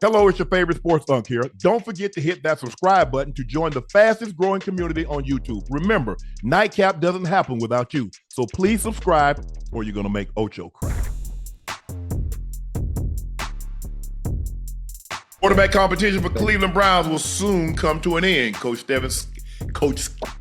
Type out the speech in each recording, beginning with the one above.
Hello, it's your favorite sports Unc here. Don't forget to hit that subscribe button to join the fastest growing community on YouTube. Remember, Nightcap doesn't happen without you. So please subscribe or you're going to make Ocho cry. Quarterback competition for Cleveland Browns will soon come to an end. Coach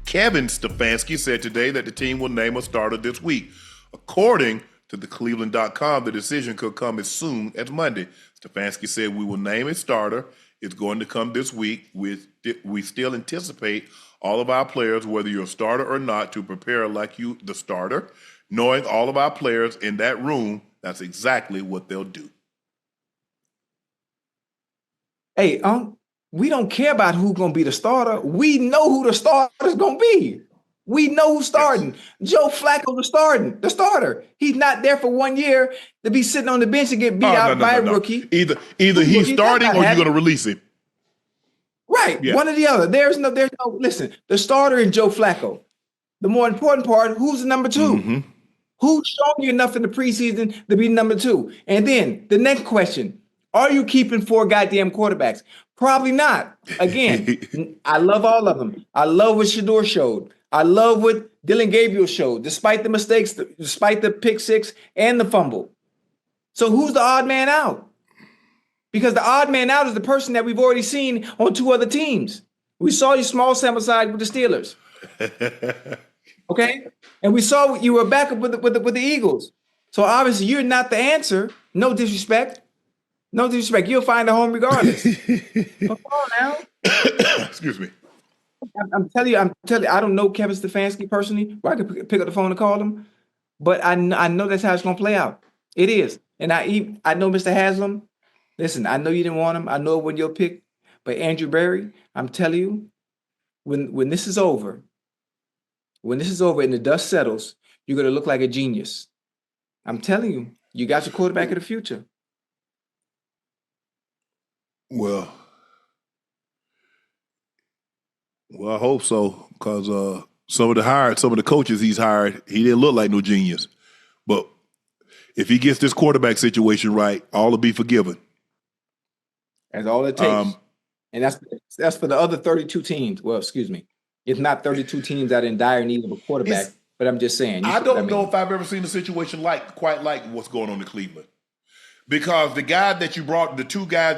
Kevin Stefanski said today that the team will name a starter this week. According to the Cleveland.com, the decision could come as soon as Monday. Stefanski said, "We will name a starter. It's going to come this week. We still anticipate all of our players, whether you're a starter or not, to prepare like you, the starter. Knowing all of our players in that room, that's exactly what they'll do." Hey, we don't care about who's going to be the starter. We know who the starter's going to be. We know who's starting. Yes. Joe Flacco the starter. He's not there for 1 year to be sitting on the bench and get beat out by a rookie. Either he's starting or you're going to release him. Right. Yeah. One or the other. There's no, listen, the starter and Joe Flacco. The more important part, who's the number two? Mm-hmm. Who's showing you enough in the preseason to be number two? And then the next question, are you keeping 4 goddamn quarterbacks? Probably not. Again, I love all of them. I love what Shedeur showed. I love what Dillon Gabriel showed, despite the mistakes, despite the pick six and the fumble. So who's the odd man out? Because the odd man out is the person that we've already seen on 2 other teams. We saw you small sample size with the Steelers. Okay? And we saw you were back up with the Eagles. So obviously you're not the answer. No disrespect. No disrespect. You'll find a home regardless. Come on now. Excuse me. I'm telling you, I don't know Kevin Stefanski personally, where I could pick up the phone and call him, but I know that's how it's going to play out. It is. And I know Mr. Haslam. Listen, I know you didn't want him. I know it wasn't your pick, but Andrew Berry, I'm telling you, when this is over, and the dust settles, you're going to look like a genius. I'm telling you, you got your quarterback of the future. Well, I hope so, because some of the coaches he's hired, he didn't look like no genius. But if he gets this quarterback situation right, all will be forgiven. That's all it takes. And that's for the other 32 teams. Well, excuse me. It's not 32 teams that are in dire need of a quarterback, but I'm just saying. I don't know if I've ever seen a situation quite like what's going on in Cleveland. Because the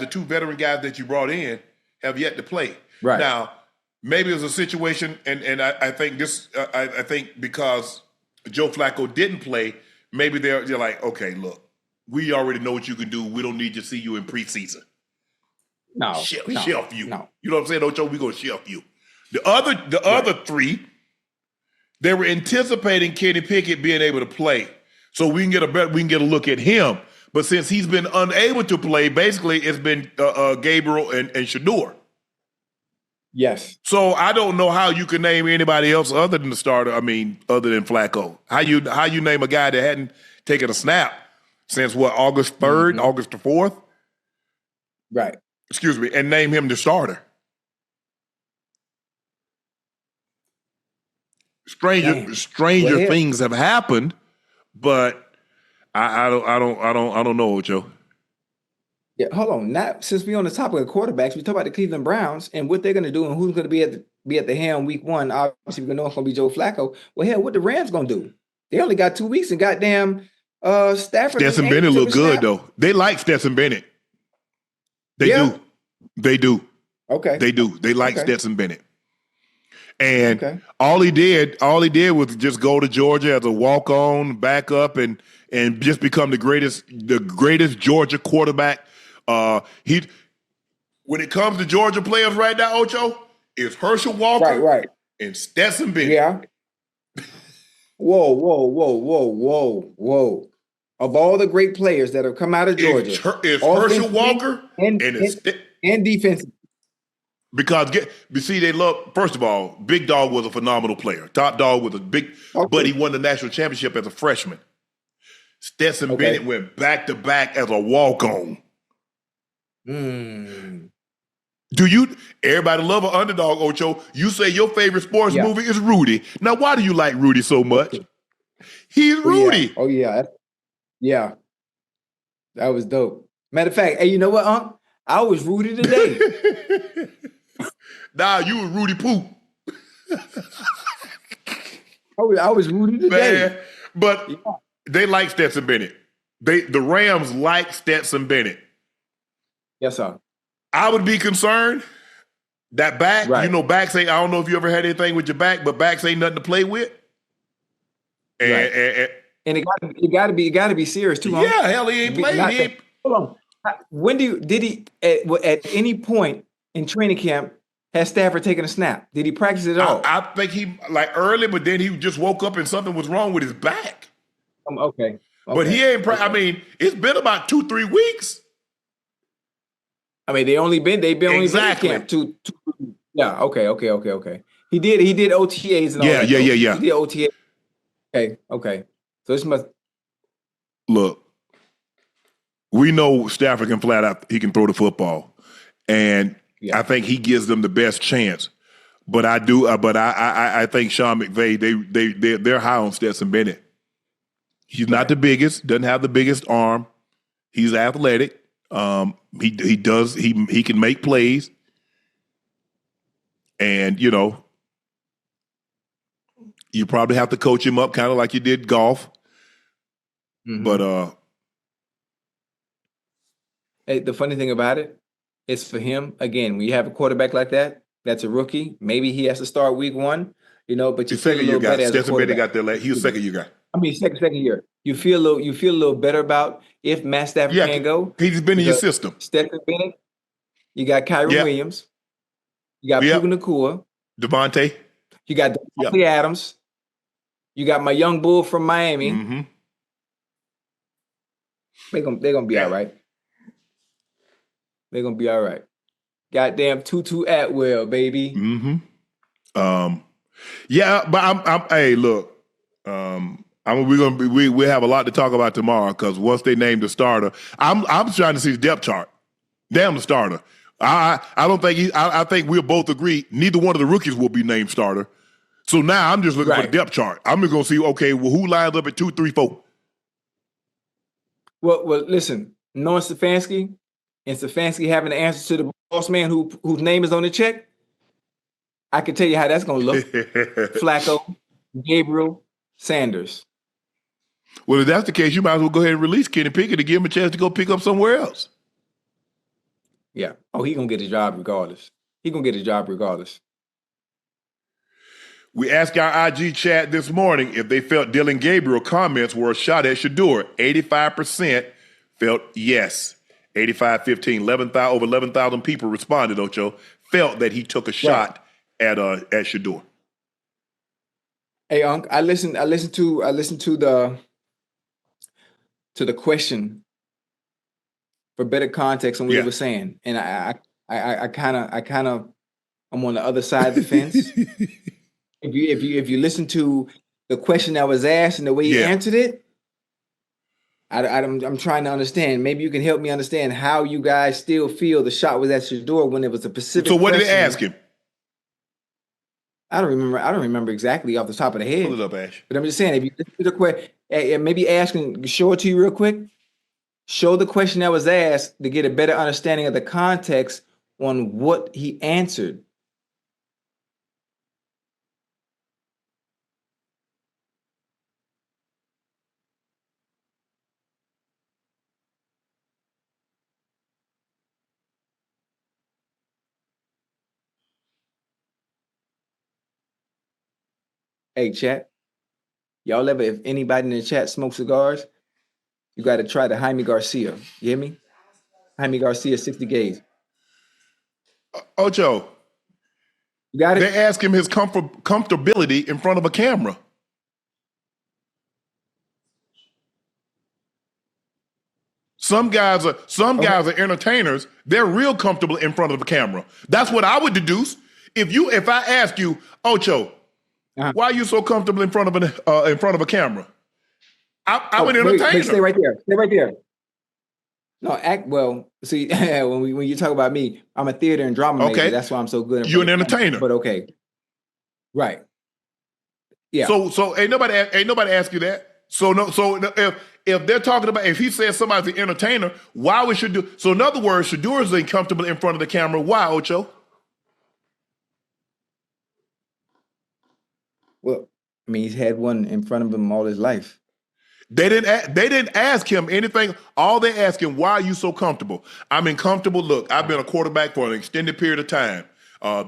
two veteran guys that you brought in have yet to play. Right. Now, maybe it was a situation, and I think I think because Joe Flacco didn't play, maybe they're like, okay, look, we already know what you can do. We don't need to see you in preseason. Shelf you. No. You know what I'm saying, Ocho? We're gonna shelf you. The other 3, they were anticipating Kenny Pickett being able to play, so we can get a look at him. But since he's been unable to play, basically it's been Gabriel and Shedeur. Yes. So I don't know how you can name anybody else other than the starter. I mean, other than Flacco. How you name a guy that hadn't taken a snap since August 3rd, August the 4th? Right. Excuse me, and name him the starter. Stranger things have happened, but I don't know, Ocho. Yeah, hold on. Now, since we're on the topic of quarterbacks, we talk about the Cleveland Browns and what they're going to do and who's going to be at the helm week 1. Obviously, we're going to know it's going to be Joe Flacco. Well, hell, what the Rams going to do? They only got 2 weeks and goddamn Stafford. Stetson Bennett look good, though. They like Stetson Bennett. They do. Okay. They do. They like Stetson Bennett. And all he did was just go to Georgia as a walk-on, backup, and just become the greatest Georgia quarterback. When it comes to Georgia players right now, Ocho, it's Herschel Walker and Stetson Bennett. Yeah. Whoa. Of all the great players that have come out of Georgia, it's Herschel Walker and defensive. Because they love, first of all, Big Dog was a phenomenal player. Top Dog was but he won the national championship as a freshman. Stetson Bennett went back-to-back as a walk-on. Everybody love an underdog, Ocho. You say your favorite sports movie is Rudy. Now, why do you like Rudy so much? He's Rudy. Oh, yeah. Yeah. That was dope. Matter of fact, hey, you know what, Unc? I was Rudy today. Nah, you was Rudy Poop. I was Rudy today. Man, but they like Stetson Bennett. The Rams like Stetson Bennett. Yes, sir. I would be concerned that back, Right. you know, backs ain't, I don't know if you ever had anything with your back, but backs ain't nothing to play with. And it got to be serious too. Yeah, hell, he ain't played. Hold on. When did he at any point in training camp has Stafford taken a snap? Did he practice at all? I think he like early, but then he just woke up and something was wrong with his back. Okay. But he ain't. I mean, it's been about 2-3 weeks. I mean, they've been Exactly. in camp two. Yeah. Okay. He did OTAs and all that. Yeah. He did OTA. Okay. So this must Look. We know Stafford can flat out. He can throw the football, and I think he gives them the best chance. But I do. I think Sean McVay. They're high on Stetson Bennett. He's not the biggest. Doesn't have the biggest arm. He's athletic. He can make plays, and you know, you probably have to coach him up, kind of like you did golf. Mm-hmm. But hey, the funny thing about it is for him again. When you have a quarterback like that, that's a rookie. Maybe he has to start week 1. You know, but you feel a little better as a Stetson quarterback. Bennett got there. He was second year guy. I mean, second year. You feel a little better about if Matt Stafford can go. He's been in your system. Stetson Bennett. You got Kyron Williams. You got Puka Nacua. Devontae. You got Devontae Adams. You got my young bull from Miami. Mm-hmm. They're gonna be all right. They're gonna be all right. Goddamn Tutu Atwell, baby. Mm-hmm. Yeah, but I'm. Hey, look. We have a lot to talk about tomorrow because once they name the starter, I'm trying to see the depth chart. Damn the starter. I don't think I think we'll both agree neither one of the rookies will be named starter. So now I'm just looking for the depth chart. I'm just gonna see, okay, well, who lines up at 2, 3, 4? Well, listen, knowing Stefanski and Stefanski having the answer to the boss man whose name is on the check, I can tell you how that's gonna look. Flacco, Gabriel, Sanders. Well, if that's the case, you might as well go ahead and release Kenny Pickett to give him a chance to go pick up somewhere else. Yeah. Oh, he's going to get a job regardless. We asked our IG chat this morning if they felt Dillon Gabriel comments were a shot at Shedeur. 85% felt yes. 85-15. Over 11,000 people responded, Ocho, felt that he took a shot at Shedeur. Hey, Unc, I listened to the question for better context on what he was saying, and I kind of I'm on the other side of the fence. if you listen to the question that was asked and the way he answered it, I'm trying to understand. Maybe you can help me understand how you guys still feel the shot was at Shedeur when it was a specific. So what did they ask him? I don't remember exactly off the top of the head. Pull it up, Ash. But I'm just saying, if you listen to the question, maybe asking, show it to you real quick. Show the question that was asked to get a better understanding of the context on what he answered. Hey, chat. Y'all ever, if anybody in the chat smokes cigars, you got to try the Jaime Garcia. You hear me? Jaime Garcia, 60 gauge. Ocho. You got it? They ask him his comfortability in front of a camera. Some guys are entertainers. They're real comfortable in front of the camera. That's what I would deduce. If I ask you, Ocho, why are you so comfortable in front of a camera? I'm an entertainer. Wait, stay right there. No, act well. See, when you talk about me, I'm a theater and drama major. That's why I'm so good. You're an entertainer, but okay, right? Yeah. So ain't nobody ask you that. So if they're talking about, if he says somebody's an entertainer, why would Shedeur? So in other words, Shedeur is uncomfortable in front of the camera. Why, Ocho? Well, I mean, he's had one in front of him all his life. They didn't ask him anything. All they asked him, why are you so comfortable? I'm comfortable. Look, I've been a quarterback for an extended period of time.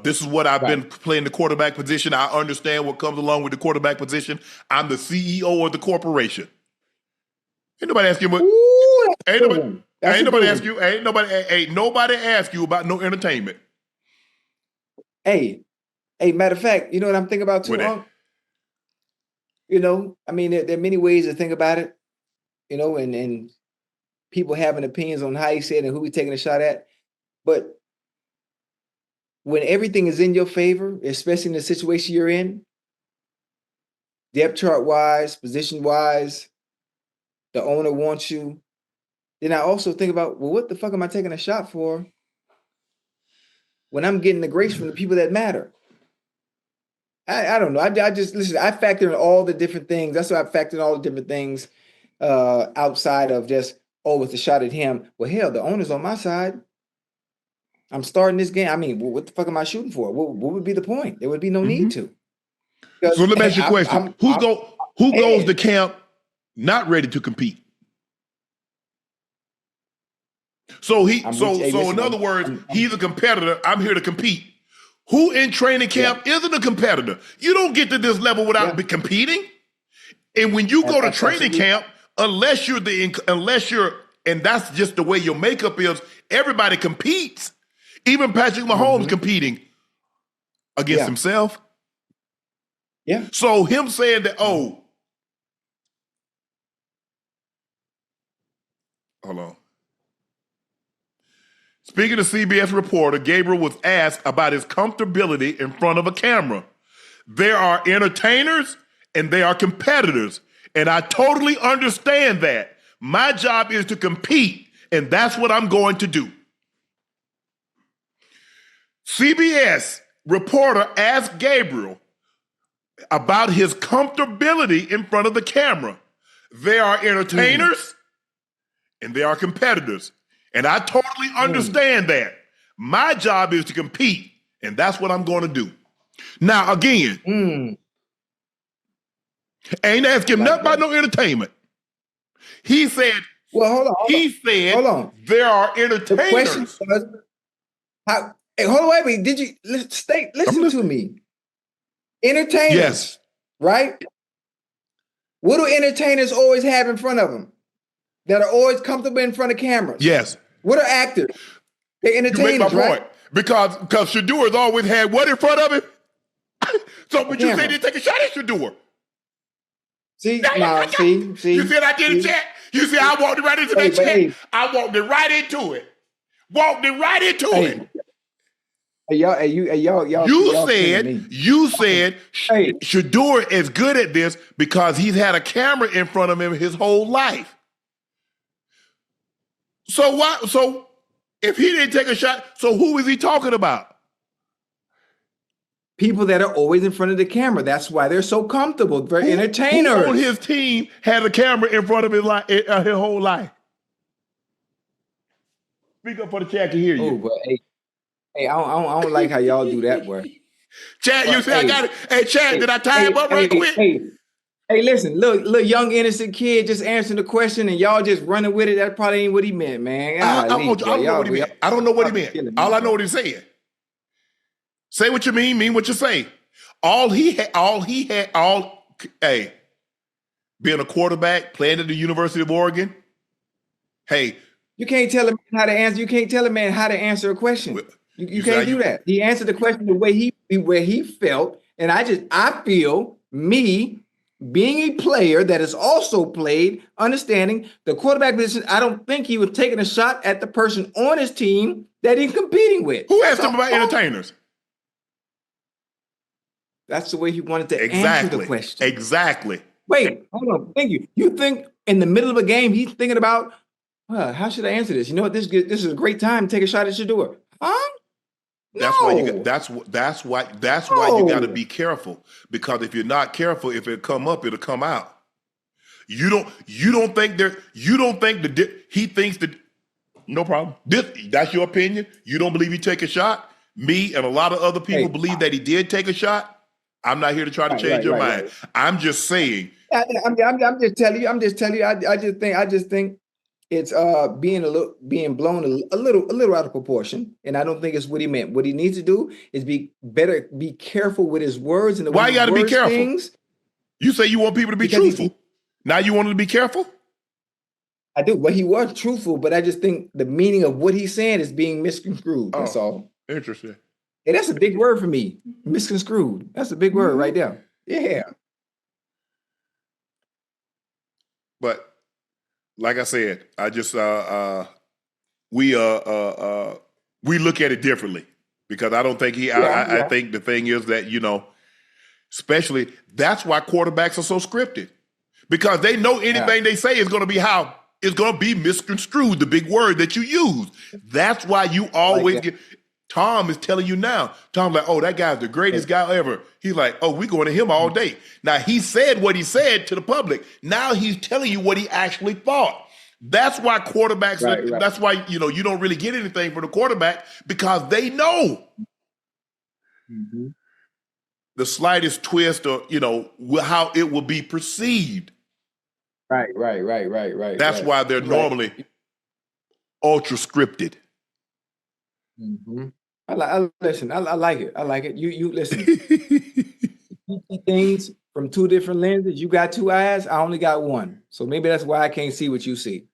This is what I've been playing the quarterback position. I understand what comes along with the quarterback position. I'm the CEO of the corporation. Ain't nobody ask you what. Ain't nobody ask you about no entertainment. Hey, matter of fact, you know what I'm thinking about too, Unc? You know, I mean, there are many ways to think about it, you know, and people having opinions on how he said and who he's taking a shot at. But when everything is in your favor, especially in the situation you're in, depth chart wise, position wise, the owner wants you, then I also think about, well, what the fuck am I taking a shot for when I'm getting the grace from the people that matter? I don't know. I just listen. I factor in all the different things. That's why I factor in all the different things outside of just, oh, it's a shot at him. Well, hell, the owner's on my side. I'm starting this game. I mean, what the fuck am I shooting for? What would be the point? There would be no need to. So let me ask you a question: Who goes to camp not ready to compete? So in other words, he's a competitor. I'm here to compete. Who in training camp isn't a competitor? You don't get to this level without competing. And when you go to training camp, unless you're, and that's just the way your makeup is, everybody competes. Even Patrick Mahomes competing against himself. Yeah. So him saying that, hold on. Speaking to CBS reporter, Gabriel was asked about his comfortability in front of a camera. There are entertainers and there are competitors, and I totally understand that. My job is to compete, and that's what I'm going to do. CBS reporter asked Gabriel about his comfortability in front of the camera. There are entertainers and there are competitors. And I totally understand that. My job is to compete, and that's what I'm going to do. Now, again, ain't asking nothing about no entertainment. He said, hold on. There are entertainers. The question was, hold on, wait, did you listen to me? Entertainers, yes, right? What do entertainers always have in front of them that are always comfortable in front of cameras? Yes. What are actors? They're entertainers, you make my right? point. Because Shedeur has always had what in front of him? So, but you say they take a shot at Shedeur. See. You said I did a chat. You said I walked right into that chat. I walked it right into it. You said Shedeur is good at this because he's had a camera in front of him his whole life. So if he didn't take a shot, so who is he talking about? People that are always in front of the camera. That's why they're so comfortable. They're entertainers. Who on his team had a camera in front of his whole life? Speak up for the chat to hear you. Oh, but hey, I don't like how y'all do that, boy. Chad, you see, I got it. Hey, Chad, did I tie him up right quick? Hey, listen, little young innocent kid just answering the question and y'all just running with it. That probably ain't what he meant, man. I don't know what he meant. I don't know what he meant. All I know what he's saying. Say what you mean what you say. Being a quarterback, playing at the University of Oregon. Hey. You can't tell a man how to answer. You can't tell a man how to answer a question. You can't do that. He answered the question the way where he felt. And I feel me being a player that has also played, understanding the quarterback position, I don't think he was taking a shot at the person on his team that he's competing with. Who asked him about entertainers? That's the way he wanted to answer the question. Exactly. Wait, hold on. Thank you. You think in the middle of a game he's thinking about, how should I answer this? You know what? This is a great time to take a shot at Shedeur. Huh? That's why you got to be careful, because if you're not careful, if it come up, it'll come out. You don't think he thinks that. No problem. That's your opinion. You don't believe he take a shot. Me and a lot of other people believe that he did take a shot. I'm not here to try to change your mind. Right. I'm just saying. I'm just telling you. I just think it's being blown a little out of proportion, and I don't think it's what he meant. What he needs to do is be careful with his words and the way Why you got to be careful? Things. You say you want people to be truthful. Now you want him to be careful? I do. Well, he was truthful, but I just think the meaning of what he's saying is being misconstrued. That's all. Interesting. And that's a big word for me. Misconstrued. That's a big word right there. Yeah. But like I said, I just we look at it differently because I don't think I think the thing is that, especially that's why quarterbacks are so scripted. Because they know anything they say is going to be it's going to be misconstrued, the big word that you use. That's why you always get. Tom is telling you now. Tom's like, oh, that guy's the greatest guy ever. He's like, oh, we're going to him all day. Now, he said what he said to the public. Now he's telling you what he actually thought. That's why quarterbacks, that's why, you don't really get anything from the quarterback because they know the slightest twist or, how it will be perceived. Right. That's why they're normally ultra scripted. Mm-hmm. I like it. I like it. You listen. You see things from two different lenses. You got two eyes. I only got one. So maybe that's why I can't see what you see.